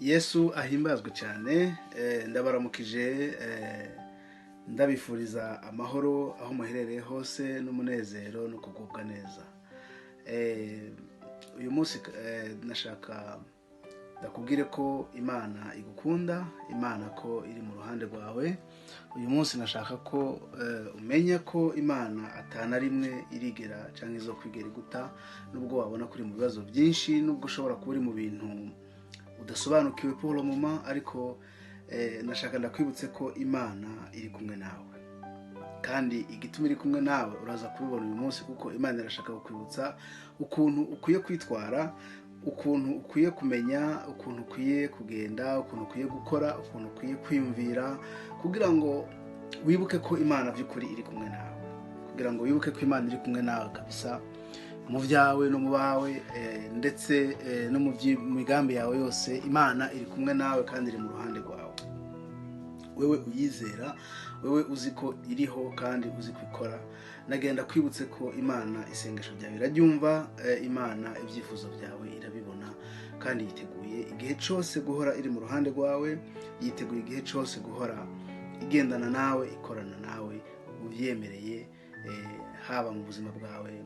Yesu ahimbazwe cyane. Ndabaramukije, ndabifuriza amahoro aho muherereye hose n'umunezero no kugubwa neza. Uyu munsi nashaka ndakubwire ko Imana igukunda, Imana ko iri mu ruhande rwawe. Uyu munsi nashaka ko umenya ko Imana atana rimwe irigera cyangwa izo kwigera guta, nubwo wabona kuri mu bibazo byinshi, nubwo ushobora kuba uri mu bintu udasobanukiwe pour le moment, ariko nashaka ndakwibutse ko Imana iri kumwe nawe, kandi igituma iri kumwe nawe uraza kubibona uyu munsi, kuko Imana irashaka kukwibutsa ukuntu ukwiye kwitwara, ukuntu ukwiye kumenya, ukuntu ukwiye kugenda, ukuntu ukwiye gukora, ukuntu ukwiye kwiyumvira, kugira ngo wibuke ko Imana by'ukuri iri kumwe nawe, kugira ngo wibuke ko Imana iri kumwe nawe kabisa, mu byawe no mu bawe, ndetse no mu migambi yawe yose. Imana iri kumwe nawe kandi iri mu ruhande rwawe. Wewe uyizera, wewe uzi ko iriho kandi uzi kwikora. Nagenda kwibutse ko Imana isengesho ryawe iraryumva, Imana ibyifuzo byawe irabibona, kandi yiteguye igihe cyose guhora iri mu ruhande rwawe, yiteguye igihe cyose guhora igendana nawe, ikorana nawe, ubyemereye, haba mu buzima bwawe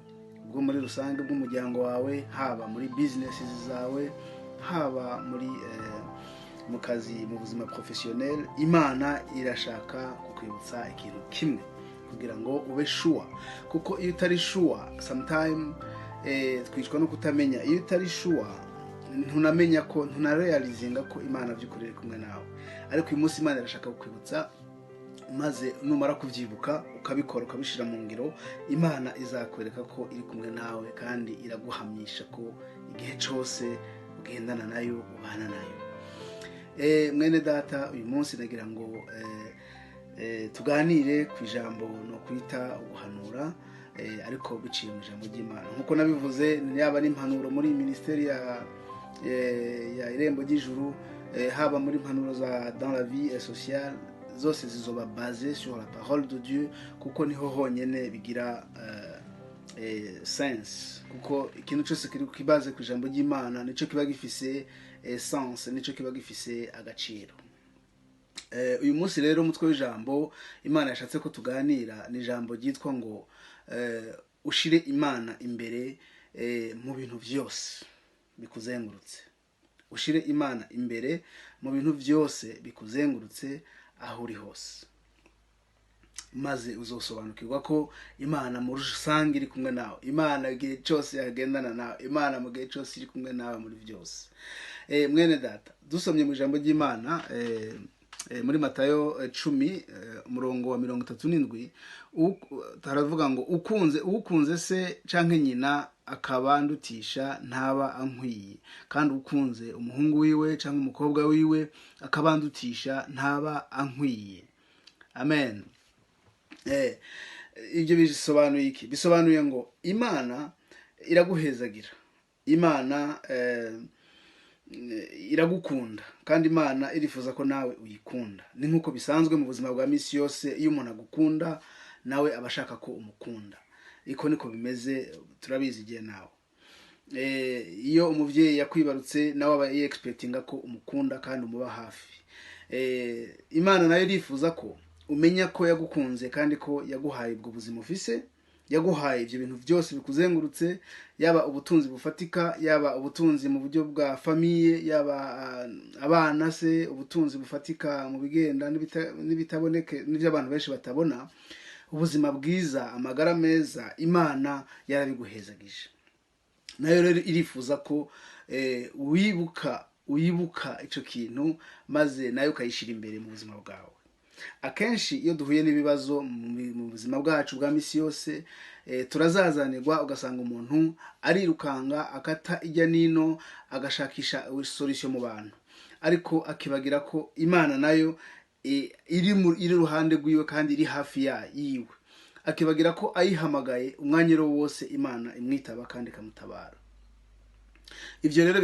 bwo muri rusange bw'umuryango wawe, haba muri business zawe, haba muri mu kazi, mu buzima professionnel. Imana irashaka kukwibutsa ikintu kimwe, kugira ngo ube sure, kuko iyo utari sure sometime twicwa no kutamenya. Iyo utari sure ntunamenya ko, ntunarealizinga ko Imana by'ukuri iri kumwe nawe. Ariko uyu munsi Imana irashaka kukwibutsa, maze numara kubyibuka ukabikora, ukabishira mu ngiro, Imana izakwereka ko iri kumwe nawe, kandi iraguhamisha ko igihe cyose ugendana nayo, ubana nayo. Mwene data, uyu munsi nagira ngo tuganire ku ijambo no kwita ubuhanura, ariko biciye mu ijambo ry'Imana. Nkuko nabivuze, yaba ari impanuro muri ministeri ya irembo ry'ijuru, haba muri impanuro za dans la vie sociale, zose zizoba basé sur la parole de Dieu, kuko niho honyene bigira sense, kuko ikintu cyose kiri kibaze ku ijambo ry'Imana nico kiba gifise sense, nico kiba gifise agaciro. Uyu munsi rero umutwe w'ijambo Imana yashatse ko tuganira ni ijambo ryitwa ngo ushire Imana imbere mu bintu byose bikuzengurutse. Ushire Imana imbere mu bintu byose bikuzengurutse aho uri hose, maze uzosobanukirwa ko Imana mu rusange iri kumwe nawe. Imana igihe cyose yagendana nawe, Imana mu gihe cyose iri kumwe nawe muri byose. Mwene data, dusomye mu ijambo ry'Imana muri Matayo 10 umurongo wa 37, taravuga ngo ukunze se canke nyina akabandutisha ntaba ankwiye, kandi ukunze umuhungu wiwe canke umukobwa wiwe akabandutisha ntaba ankwiye. Amen. Ibyo bisobanuye iki? Bisobanuye ngo Imana iraguhezagira, Imana iragukunda, kandi Imana irifuza ko nawe uyikunda. Ni nkuko bisanzwe mu buzima bwa misi yose, iyo umuntu agukunda nawe abashaka ko umukunda. Iko niko bimeze, turabizi igihe nawe. Iyo umuvyeyi yakwibarutse nawe aba expectinga ko umukunda kandi umuba hafi. Imana nayo irifuza ko umenya ko yagukunze, kandi ko yaguhaye ubwo buzima ufise, yaguhaye ibyo bintu byose bikuzengurutse, yaba ubutunzi bufatika, yaba ubutunzi mu buryo bwa famille, yaba abana se, ubutunzi bufatika mu bigenda n'ibitaboneke, n'ibyo abantu benshi batabona, ubuzima bwiza, amagara meza, Imana yarabiguhezagije. Nayo rero irifuza ko wibuka ico kintu, maze nayo ukayishira imbere mu buzima bwawe. Akenshi iyo duhuye n'ibibazo mu buzima bwacu bwa misi yose, turazazanirwa, ugasanga umuntu arirukanga akata ijya nino, agashakisha solution mu bantu, ariko akibagira ko Imana nayo iri ruhande rwiwe kandi iri hafi yiwe. Akibagira ko ayihamagaye umwanya wose Imana imwitaba kandi ikamutabara. Ibyo rero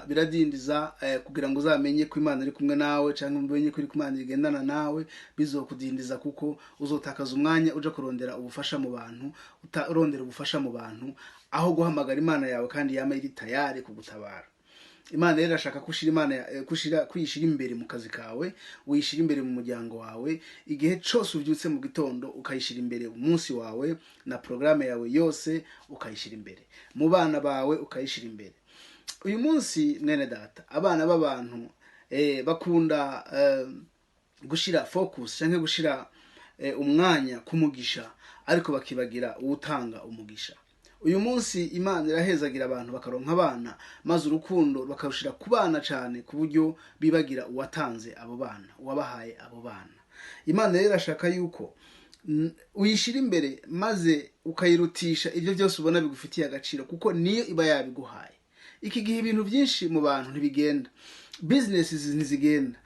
biradindiza kugira ngo uzamenye ko Imana iri kumwe nawe, cyangwa umenye ko iri Imana igendana nawe, bizokudindiza kuko uzotakaza umwanya uja kurondera ubufasha mu bantu, utarondera ubufasha mu bantu, aho guhamagara Imana yawe kandi yama iri tayari kugutabara. Imana rero irashaka kuyishira imbere mu kazi kawe, uyishira imbere mu muryango wawe. Igihe cyose ubyutse mu gitondo ukayishira imbere umunsi wawe na porogaramu yawe yose ukayishira imbere, mu bana bawe ukayishira imbere. Uyu munsi mwene data, abana b'abantu bakunda gushira focus cyangwa gushira umwanya kumugisha, ariko bakibagira uwutanga umugisha. Uyu munsi Imana irahezagira abantu bakaronka abana, maze urukundo bakarushira ku bana cyane ku buryo bibagira uwatanze abo bana, uwabahaye abo bana. Imana rero irashaka yuko uyishira imbere maze ukayirutisha ibyo byose ubona bigufitiye agaciro, kuko niyo iba yabiguhaye. Iki gihe ibintu byinshi mu bantu ntibigenda, businesses ntizigenda,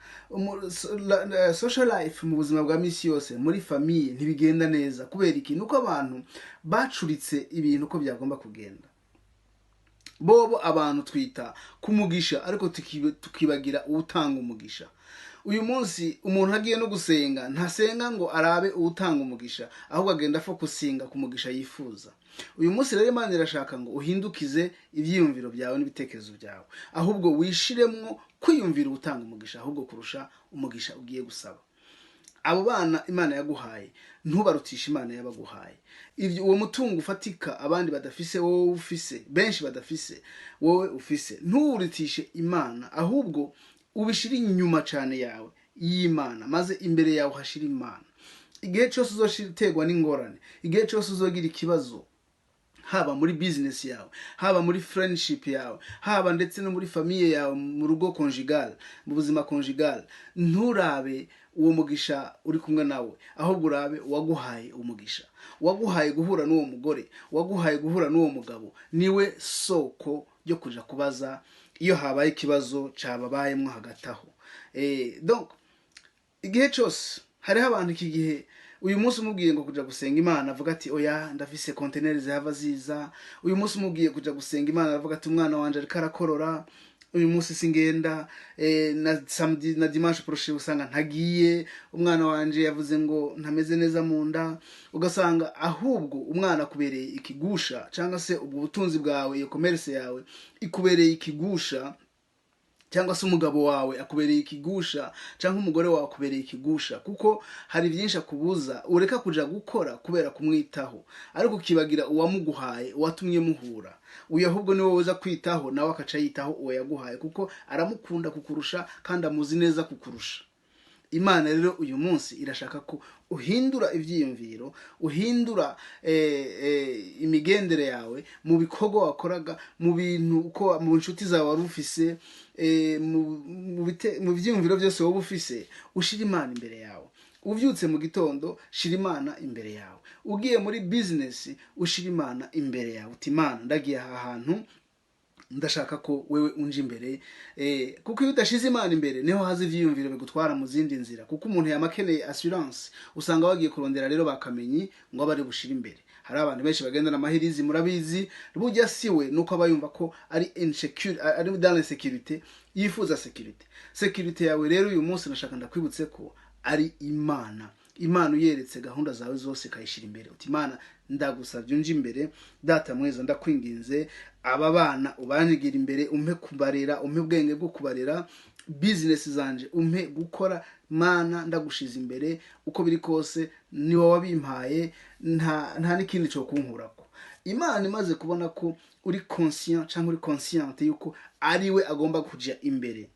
social life mu buzima bwa misi yose, muri famiye ntibigenda neza. Kubera iki? Nuko abantu bacuritse ibintu ko byagomba kugenda. Bobo abantu twita kumugisha, ariko tukibagira uwutanga umugisha. Uyu munsi umuntu agiye no gusenga, ntasenga ngo arabe uwutanga umugisha, ahubwo agenda fokusinga ku mugisha yifuza. Uyu munsi rero Imana irashaka ngo uhindukize ibyiyumviro byawe n'ibitekerezo byawe, ahubwo wishiremwo kwiyumvira utanga umugisha ahubwo kurusha umugisha ugiye gusaba. Abo bana Imana yaguhaye ntubarutisha Imana yabaguhaye. Uwo mutungo ufatika abandi badafise wowe ufise, benshi badafise wowe ufise, ntuwuritishe Imana, ahubwo ubishira inyuma cyane yawe y'Imana, maze imbere yawe hashira Imana. Igihe cyose uzoshiterwa n'ingorane, igihe cyose uzogira ikibazo, haba muri business yawe, haba muri friendship yawe, haba ndetse no muri famiye yawe, mu rugo conjugal, mu buzima conjugal, nturabe uwo mugisha uri kumwe nawe, ahubwo urabe uwaguhaye umugisha, waguhaye guhura n'uwo mugore, waguhaye guhura n'uwo mugabo. Niwe soko ryo kuja kubaza iyo habaye ikibazo cababayemwo hagati aho. Donc igihe cyose hariho abantu iki gihe, uyu munsi umubwiye ngo kuja gusenga Imana avuga ati oya ndafise container zihava ziza. Uyu munsi umubwiye kuja gusenga Imana avuga ati umwana wanje ariko arakorora, uyu munsi singenda, na samedi na dimanche prochain usanga ntagiye, umwana wanje yavuze ngo ntameze neza mu nda. Ugasanga ahubwo umwana kubereye ikigusha, cyangwa se ubwo butunzi bwawe, iyo commerce yawe ikubereye ikigusha, cyangwa se umugabo wawe akubereye ikigusha, cyangwa umugore wawe akubereye ikigusha, kuko hari byinshi akubuza ureka kuja gukora kubera kumwitaho, ariko kibagira uwamuguhaye, uwatumye muhura. Uyu ahubwo niwe uza kwitaho, nawe akaca yitaho uwo yaguhaye, kuko aramukunda kukurusha kandi amuzi neza kukurusha. Imana rero uyu munsi irashaka ko uhindura ibyiyumviro, uhindura imigendere yawe, mu bikorwa wakoraga, mu bintu uko mu nshuti zawe wari ufise, mu byiyumviro byose wowe ufise, ushira Imana imbere yawe. Ubyutse mu gitondo, shira Imana imbere yawe. Ugiye muri business, ushira Imana imbere yawe. Uti Imana ndagiye aha hantu, ndashaka ko wewe unje imbere, kuko iyo udashize Imana imbere niho haza ivyiyumviro bigutwara mu zindi nzira, kuko umuntu yamakeneye assurance, usanga wagiye kurondera rero bakamenyi ngo abari bushira imbere. Hari abantu benshi bagendana amahirizi, murabizi, burya siwe nuko abayumva ko ari insecure, ari dans l'insécurité, yifuza security yawe. Rero uyu munsi nashaka ndakwibutse ko ari Imana. Imana uyeretse gahunda zawe zose kayishira imbere. Uti Imana ndagusavye unje imbere, data mwiza ndakwinginze aba bana ubanyigira imbere, umpe kubarera, umpe ubwenge bwo kubarera, business zanje umpe gukora. Mana ndagushiza imbere, uko biri kose ni wowe wabimpaye, nta n'ikindi cyo kunkurako. Imana imaze kubona ko uri conscient cyangwa uri consciente yuko ari we agomba kuja imbere,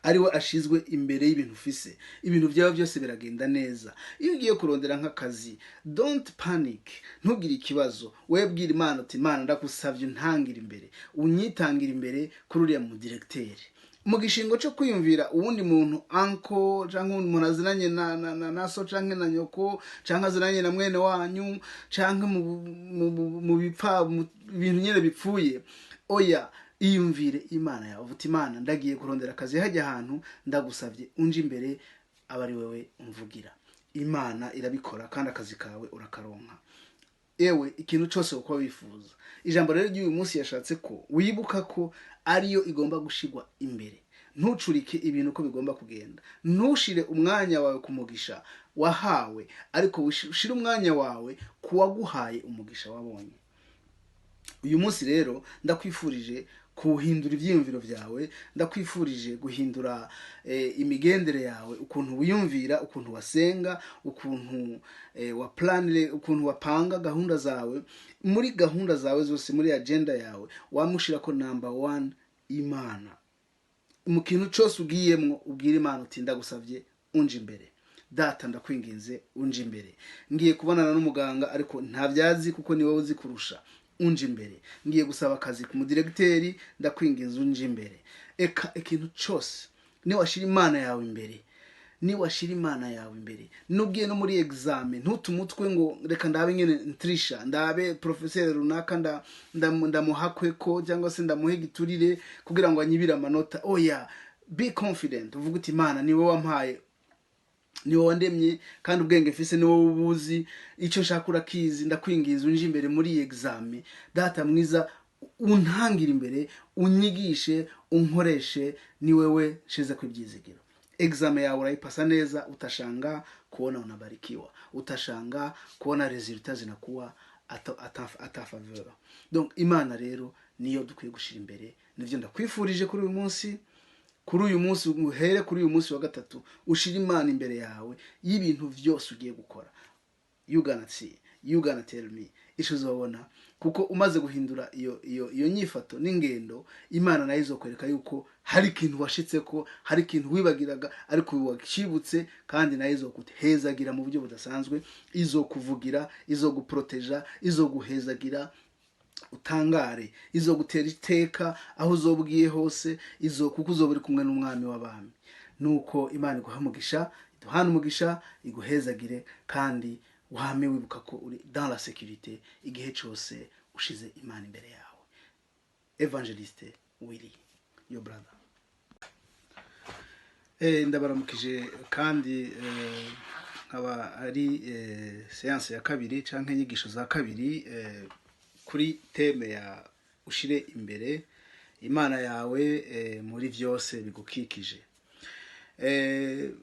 ariwe ashizwe imbere y'ibintu ufise, ibintu byawe byose biragenda neza. Iyo ugiye kurondera nk'akazi, don't panic, ntugire ikibazo. Webwira Imana uti Imana ndagusavye untangira imbere, unyitangira imbere kuri uriya mu directeur. Mu gishingo cyo kwiyumvira uwundi muntu, uncle cyangwa umuntu azinanye na so cyangwa na nyoko, cyangwa azinanye na mwene wanyu, cyangwa mu bipfa ibintu nyene bipfuye, oya iyumvire Imana yawe. Uti Imana ndagiye kurondera akazi hajya ahantu, ndagusavye unje imbere, abari wewe umvugira. Imana irabikora kandi akazi kawe urakaronka. Ewe ikintu cyose uko wifuza. Ijambo rero ry'uyu munsi yashatse ko wibuka ko ariyo igomba gushigwa imbere. Ntucurike ibintu ko bigomba kugenda, ntushire umwanya wawe kumugisha wahawe, ariko ushire umwanya wawe kuwaguhaye umugisha wabonye. Uyu munsi rero ndakwifurije kuhindura ibyiyumviro byawe, ndakwifurije guhindura imigendere yawe, ukuntu wiyumvira, ukuntu wasenga, ukuntu ukuntu wapanga gahunda zawe. Muri gahunda zawe zose, muri agenda yawe wamushira ko number 1 Imana. Mu kintu cyose ugiyemwo ubwira Imana uti ndagusavye unje imbere, data ndakwinginze unje imbere, ngiye kubonana n'umuganga ariko ntavyazi kuko ni wowe uzi kurusha, unje imbere, ngiye gusaba akazi ku mudirecteur, ndakwinginze unje imbere. Eka ikintu cyose ni washira Imana yawe imbere, ni washira Imana yawe imbere. Nugiye no muri examen ntutumutwe ngo reka ndabe nyene ntrisha, ndabe professeur runaka ndamuhakwe ko cyangwa se ndamuhe giturire kugira ngo anyibira amanota. Oya, be confident, uvuga uti Imana ni wowe wampaye, ni wowe wandemye, kandi ubwenge mfise ni wowe ubuzi, icyo nshaka urakizi, ndakwingiza unje imbere muri examen. Data mwiza, untangira imbere, unyigishe, unkoreshe, ni wewe nshize kwibyizigiro. Examen yawe urayipasa neza, utashanga kuona unabarikiwa, utashanga kuona resultats zinakuwa atafaveur. Donc Imana rero niyo dukwiye gushira imbere. Nivyo ndakwifurije kuri uyu munsi, uhere kuri uyu munsi wa gatatu ushira Imana imbere yawe y'ibintu byose ugiye gukora. You gonna see, you gonna tell me isho uzobona, kuko umaze guhindura iyo nyifato n'ingendo, Imana nayo izokwereka yuko hari ikintu washitse ko, hari ikintu wibagiraga ariko wakibutse, kandi nayo izokuhezagira mu buryo budasanzwe, izokuvugira, izoguproteja, izoguhezagira utangare, izogutera iteka aho uzobwiye hose, kuko uzoburi kumwe n'umwami w'abami. Nuko Imana iguhamugisha, iduhana umugisha, iguhezagire, kandi wame wibuka ko uri dans la sécurité igihe cyose ushize Imana imbere yawe. Evangeliste Willy, your brother. Ndabaramukije, kandi nkaba ari séance ya kabiri canke inyigisho za kabiri kuri teme ya ushire imbere Imana yawe muri byose bigukikije.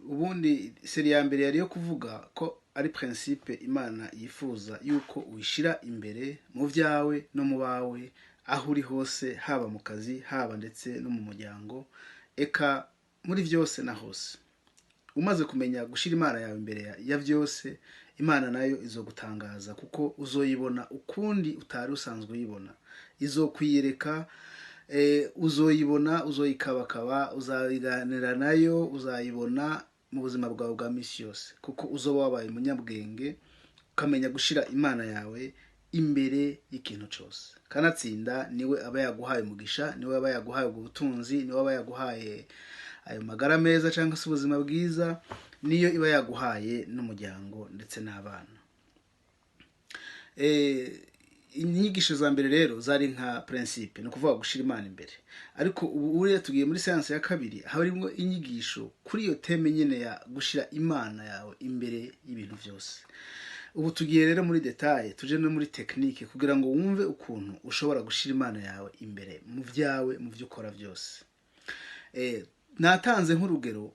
Ubundi seri ya mbere yari yo kuvuga ko ari principe Imana yifuza yuko uyishira imbere mu byawe no mu bawe, aho uri hose, haba mu kazi, haba ndetse no mu muryango, eka muri byose na hose. Umaze kumenya gushira Imana yawe imbere ya byose, Imana nayo izogutangaza, kuko uzoyibona ukundi utari usanzwe uyibona. Izokwiyereka, uzoyibona, uzoyikabakaba, uzayiganira nayo, uzayibona mu buzima bwawe bwa misi yose, kuko uzoba wabaye umunyabwenge, ukamenya gushira Imana yawe imbere y'ikintu cyose. Kanatsinda niwe aba yaguhaye umugisha, niwe aba yaguhaye ubutunzi, niwe aba yaguhaye ayo magara meza cyangwa se ubuzima bwiza, niyo iba yaguhaye n'umuryango ndetse n'abana. Inyigisho za mbere rero zari nka principe, no kuvuga gushira Imana imbere. Ariko ubu uriya tugiye muri séance ya kabiri, harimo inyigisho kuri iyo teme nyene ya gushira Imana yawe imbere y'ibintu byose. Ubu tugiye rero muri detail, tuje no muri technique, kugira ngo wumve ukuntu ushobora gushira Imana yawe imbere mu byawe, mu byo ukora byose. Natanze nk'urugero,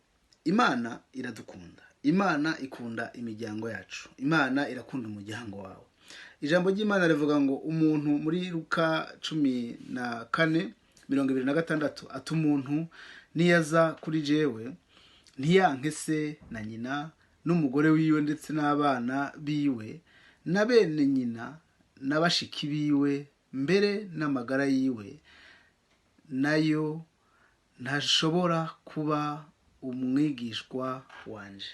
Imana iradukunda, Imana ikunda imiryango yacu, Imana irakunda umuryango wawe. Ijambo ry'Imana rivuga ngo umuntu muri Luka 14:26 ati umuntu niyaza kuri jewe ntiyanke se na nyina n'umugore wiwe ndetse n'abana biwe na bene nyina n'abashiki biwe mbere n'amagara yiwe, nayo ntashobora kuba umwigishwa wanje.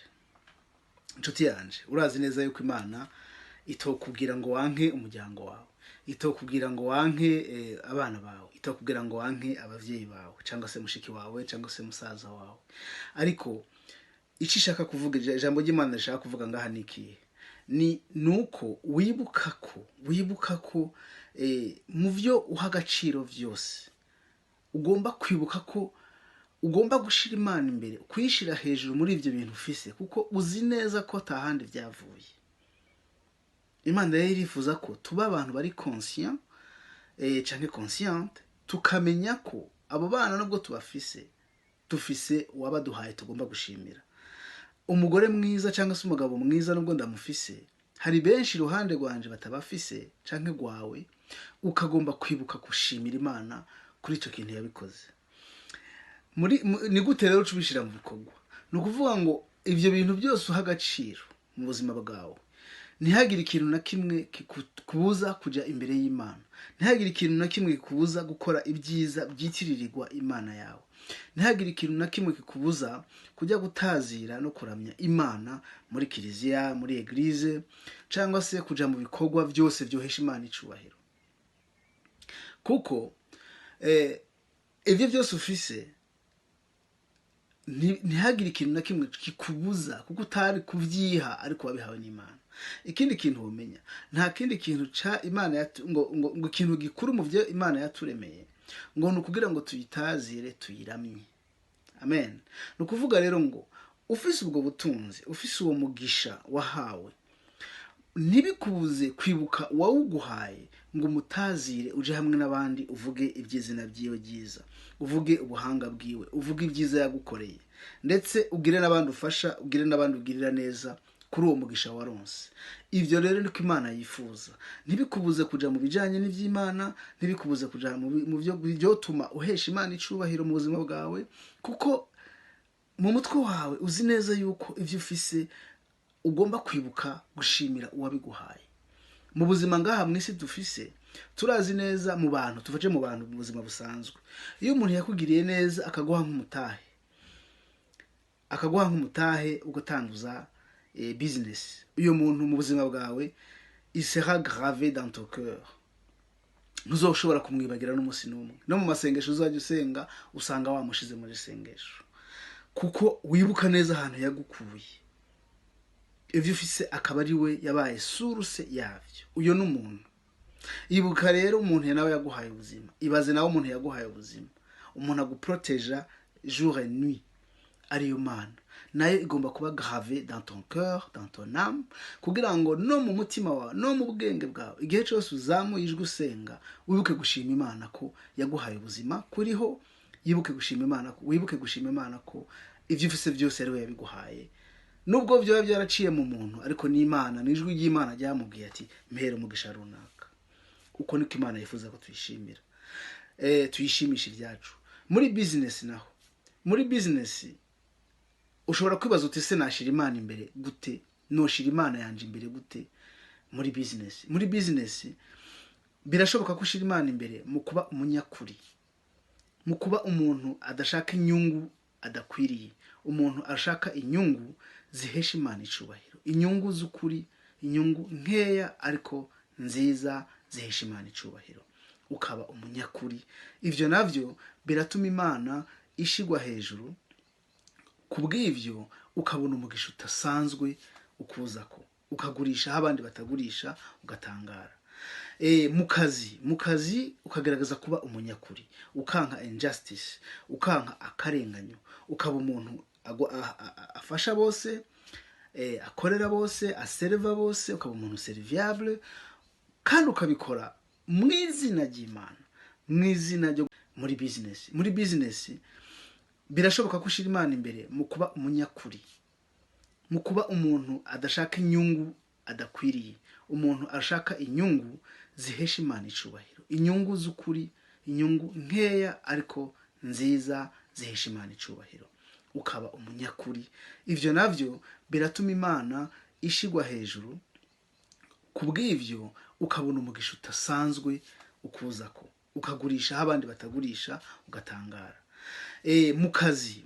Inshuti yanje, urazi neza yuko Imana itokubwira ngo wanke umuryango wawe, itokubwira ngo wanke abana bawe, itokubwira ngo wanke abavyeyi bawe cyangwa se mushiki wawe cyangwa se musaza wawe. Ariko ici shaka kuvuga, ijambo ry'Imana rishaka kuvuga ngaha nikiye, ni nuko wibuka ko mu byo uha agaciro byose ugomba kwibuka ko ugomba gushira Imana imbere, kwishira hejuru muri ibyo bintu ufise, kuko uzi neza ko tahandi byavuye. Imana yari irifuza ko tuba abantu bari conscient canke consciente, tukamenya ko abo bana nubwo tubafise, dufise uwabaduhaye tugomba gushimira. Umugore mwiza cyangwa se umugabo mwiza nubwo ndamufise, hari benshi iruhande rwanje batabafise canke gwawe, ukagomba kwibuka gushimira Imana kuri icyo kintu yabikoze. Ni gute rero ubishyira mu bikorwa? Ni ukuvuga ngo ibyo bintu byose uha agaciro mu buzima bwawe, ntihagire ikintu na kimwe kikubuza kujya imbere y'Imana, ntihagire ikintu na kimwe kikubuza gukora ibyiza byitiririrwa Imana yawe, ntihagire ikintu na kimwe kikubuza kujya gutazira no kuramya Imana muri kiliziya, muri eglise, cyangwa se kujya mu bikorwa byose byohesha Imana icubahiro. Kuko ibyo byose ufise, ntihagire ikintu na kimwe kikubuza, kuko utari kubyiha ariko wabihawe n'Imana. Ikindi kintu umenya, nta kindi kintu Imana ngo ikintu gikuru mu byo Imana yaturemeye ngo ni ukugira ngo tuyitazire, tuyiramye. Amen. Ni ukuvuga rero ngo ufise ubwo butunzi, ufise uwo mugisha wahawe, ntibikubuze kwibuka uwawuguhaye ngo umutazire, uje hamwe n'abandi uvuge iby'izina byiwe byiza, uvuge ubuhanga bwiwe, uvuge ibyiza yagukoreye, ndetse ugire n'abandi ufasha, ugire n'abandi ugirira neza kuri uwo mugisha waronse. Ibyo rero niko Imana yifuza. Ntibikubuze kuja mu bijanye n'ivy'Imana, ntibikubuze kuja mu byo byotuma uhesha Imana icubahiro mu buzima bwawe, kuko mu mutwe wawe uzi neza yuko ivyo ufise ugomba kwibuka gushimira uwabiguhaye. Mu buzima ngaha mw'isi dufise, turazi neza mu bantu, tuvaje mu bantu mu buzima busanzwe, iyo umuntu yakugiriye neza akaguha nk'umutahe ugatanguza business, uyo muntu mu buzima bwawe il sera gravé dans ton cœur. Ntuzoshobora kumwibagira n'umunsi n'umwe. No mu masengesho uzajya usenga usanga wamushize muri sengesho, kuko wibuka neza ahantu yagukuye, ivyo ufise akaba ari we yabaye source yavyo. Uyo n'umuntu. Ibuka rero umuntu nawe yaguhaye ubuzima, ibaze nawe umuntu yaguhaye ubuzima, umuntu aguproteja jour et nuit, ariyo Mana, nayo igomba kuba gravé dans ton cœur, dans ton âme, kugira ngo no mu mutima wawe, no mu bwenge bwawe, igihe cyose uzamuye ijwi usenga, wibuke gushima Imana ko yaguhaye ubuzima kuriho, wibuke gushima Imana ko ivyo ufise byose ari we yabiguhaye. Nubwo byo byaraciye mu muntu, ariko ni Imana, n'ijwi ry'Imana ryamubwiye ati mpera umugisha runaka. Uko niko Imana yifuza ko tuyishimira, tuyishimisha ibyacu. Muri business naho, muri business ushobora kwibaza uti se nashira Imana imbere gute, noshira Imana yanje imbere gute? Muri business birashoboka ko ushira Imana imbere mu kuba umunyakuri, mu kuba umuntu adashaka inyungu adakwiriye, umuntu ashaka inyungu zihesha Imana icubahiro, inyungu z'ukuri, inyungu nkeya ariko nziza zihesha Imana icubahiro, ukaba umunyakuri. Ivyo navyo biratuma Imana ishigwa hejuru, kubw'ivyo ukabona umugisha utasanzwe ukuzako, ukagurisha aho abandi batagurisha, ugatangara. Mu kazi ukagaragaza kuba umunyakuri, ukanka injustice, ukanka akarenganyo, ukaba umuntu afasha bose, akorera bose, aserva bose, ukaba umuntu serviable, kandi ukabikora mu izina ry'Imana, mu izina ryo muri business birashoboka ko ushira Imana imbere mu kuba umunyakuri, mu kuba umuntu adashaka inyungu adakwiriye, umuntu ashaka inyungu zihesha Imana icubahiro, inyungu z'ukuri, inyungu nkeya ariko nziza zihesha Imana icubahiro, ukaba umunyakuri. Ivyo navyo biratuma Imana ishigwa hejuru, kubw'ivyo ukabona umugisha utasanzwe ukuzako, ukagurisha aho abandi batagurisha, ugatangara.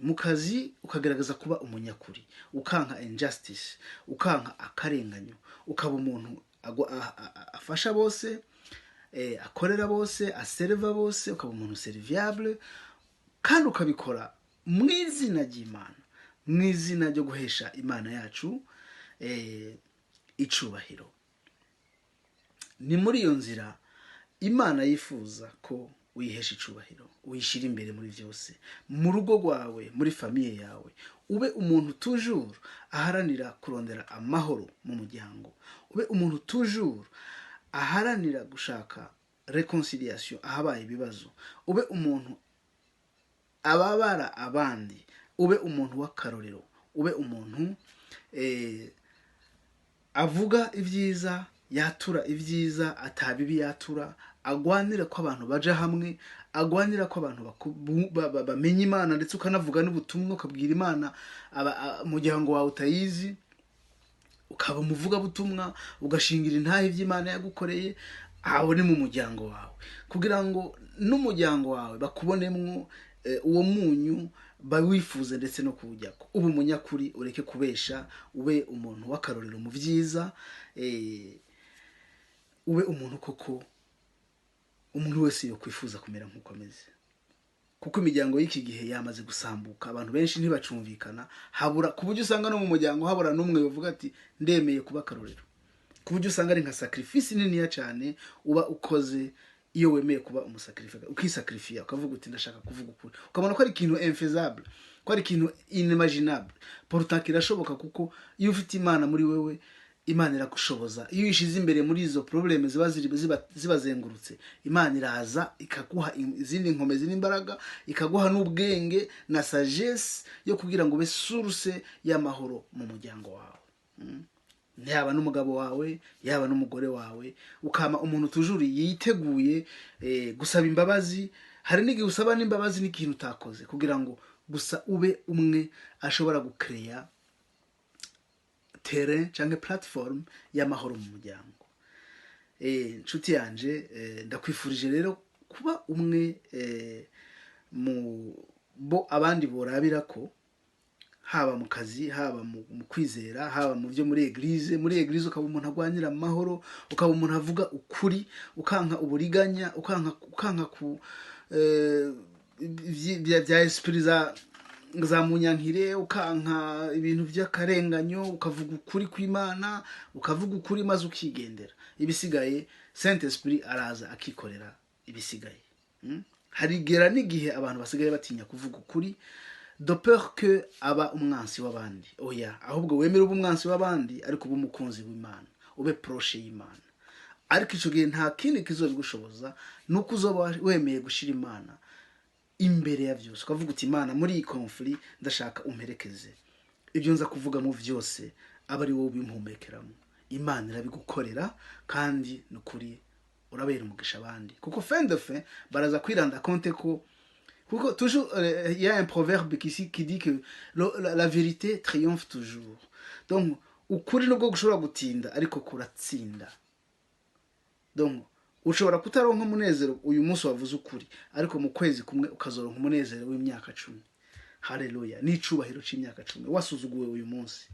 Mu kazi ukagaragaza kuba umunyakuri, ukanka injustice, ukanka akarenganyo, ukaba umuntu afasha bose, akorera bose, aserva bose, ukaba umuntu serviable, kandi ukabikora mu izina ry'Imana, mu izina ryo guhesha Imana yacu icubahiro. Ni muri iyo nzira Imana yifuza ko uyihesha icubahiro, uyishira imbere muri byose, mu rugo rwawe, muri famiye yawe, ube umuntu toujours aharanira kurondera amahoro mu muryango, ube umuntu toujours aharanira gushaka reconciliation ahabaye ibibazo, ube umuntu ababara abandi, ube umuntu w'akarorero, ube umuntu avuga ibyiza, yatura ibyiza, atabibi yatura, agwanira ko abantu baja hamwe, agwanira ko abantu bamenya Imana, ndetse ukanavuga n'ubutumwa ukabwira Imana umuryango wawe utayizi, ukaba umuvugabutumwa, ugashingira intahe iby'Imana yagukoreye. Aho ni mu muryango wawe, kugira ngo n'umuryango wawe bakubonemwo uwo munyu, bawifuze ndetse no kuwujyako. Ube umunyakuri, ureke kubesha, ube umuntu w'akarorero mu byiza, ube umuntu koko umuntu wese yo kwifuza kumera nk'uko ameze. Kuko imiryango y'iki gihe yamaze gusambuka, abantu benshi ntibacumvikana, habura ku buryo usanga no mu muryango habura n'umwe bavuga ati ndemeye kuba akarorero, ku buryo usanga ari nka sacrifice niniya cyane uba ukoze iyo wemeye kuba umusacrifice, ukisacrifiya, ukavuga uti ndashaka kuvuga ukuri, ukabona ko ari ikintu infaisable, ko ari ikintu inimaginable. Pourtant kirashoboka, kuko iyo ufite Imana muri wewe, Imana iragushoboza. Iyo uyishize imbere muri izo probleme zibazengurutse, Imana iraza ikaguha izindi nkomezi n'imbaraga, ikaguha n'ubwenge na sagesse yo kugira ngo ube source y'amahoro mu muryango wawe, yaba n'umugabo wawe, yaba n'umugore wawe. Ukama umuntu tujuri yiteguye gusaba imbabazi. Hari n'igihe usaba n'imbabazi n'ikintu utakoze, kugira ngo gusa ube umwe ashobora gukreya terrain cyangwa platform y'amahoro mu muryango. Nshuti yanje, ndakwifurije rero kuba umwe mu bo abandi borabira ko, haba mu kazi, haba mu kwizera, haba mu byo muri eglise. Muri eglise ukaba umuntu agwanira amahoro, ukaba umuntu avuga ukuri, ukanka uburiganya, ukanka ku bya esprit za munyankire, ukanka ibintu by'akarenganyo, ukavuga ukuri kw'Imana, ukavuga ukuri maze ukigendera. Ibisigaye Saint Esprit araza akikorera ibisigaye. Harigera n'igihe abantu basigaye batinya kuvuga ukuri, de peur que aba umwansi w'abandi. Oya, ahubwo wemere ube umwansi w'abandi, ariko ube umukunzi w'Imana, ube proche y'Imana. Ariko ico gihe nta kindi kizobigushoboza, nuko uzoba wemeye gushira Imana imbere ya byose, ukavuga uti Imana, muri iyi conflit ndashaka umperekeze, ibyo nza kuvuga mu byose aba ari wowe bimpumekeramo. Imana irabigukorera, kandi nukuri urabera umugisha abandi, kuko fin de fin baraza kwiranda compte ko, kuko toujours il y a un proverbe qui dit que la vérité triomphe toujours. Donc ukuri nubwo gushobora gutinda, ariko kuratsinda. Donc ushobora kutaronka umunezero uyu munsi wavuze ukuri, ariko mu kwezi kumwe ukazoronka umunezero w'imyaka 10. Haleluya! N'icubahiro c'imyaka 10 wasuzuguwe uyu munsi.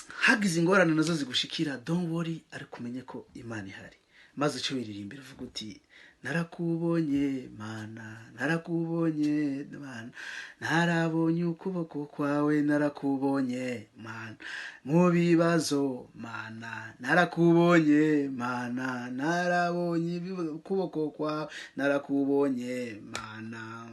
Hagize ingorane nazo zigushikira, don't worry, ariko umenye ko Imana ihari. Maze cyo wiririmbira uvuga uti narakubonye Mana, narakubonye Mana, narabonye ukuboko kwawe, narakubonye Mana, mu bibazo Mana, narakubonye Mana, narabonye ukuboko kwawe, narakubonye Mana.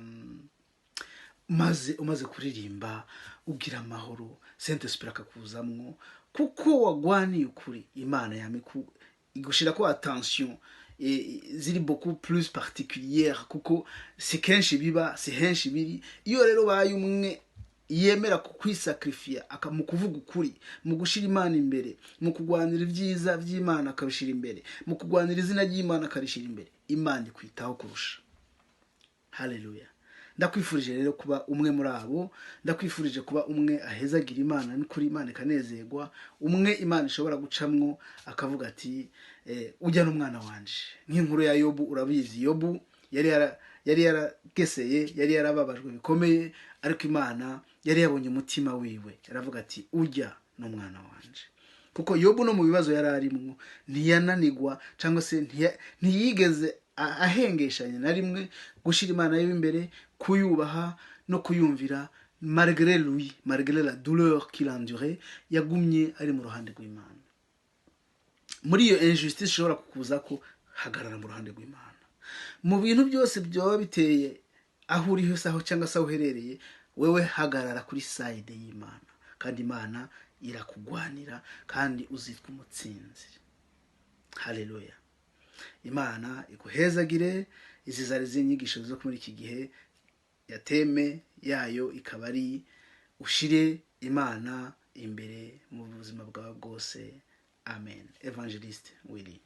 Maze umaze kuririmba ugira amahoro, Saint Esprit akakuzamwo, kuko wagwaniye ukuri. Imana yamiku igushira ko attention ziri beaucoup plus particulière, kuko si kenshi biba, si henshi biri. Iyo rero baye umwe yemera kukwisacrifiya, mu kuvuga ukuri, mu gushira Imana imbere, mu kugwanira ibyiza by'Imana akabishira imbere, mu kugwanira izina ry'Imana akarishira imbere, Imana ikwitaho kurusha. Haleluya! Ndakwifurije rero kuba umwe muri abo, ndakwifurije kuba umwe ahezagira Imana n'ukuri, Imana ikanezerwa, umwe Imana ishobora gucamwo akavuga ati ujya n'umwana wanje. Nk'inkuru ya Yobu, urabizi Yobu yari yarageseye, yari yarababajwe bikomeye, ariko Imana yari yabonye umutima wiwe, yaravuga ati ujya n'umwana wanje. Kuko Yobu no mu bibazo yari arimwo ntiyananigwa, cyangwa se ntiyigeze ahengeshanya na rimwe gushira Imana yiwe imbere, kuyubaha no kuyumvira. Malgré lui, malgré la douleur qu'il endurait, yagumye ari mu ruhande rw'Imana. Muri iyo injustice ishobora kukuza ko, hagarara mu ruhande rw'Imana. Mu bintu byose byoba biteye aho uri hose, aho cyangwa se aho uherereye, wewe hagarara kuri side y'Imana, kandi Imana irakugwanira, kandi uzitwa umutsinzi. Haleluya! Imana iguhezagire. Izi zari zinyigisho zo muri iki gihe, yateme yayo ikaba ari ushire Imana imbere mu buzima bwawe bwose. Amen. Evangeliste Willy.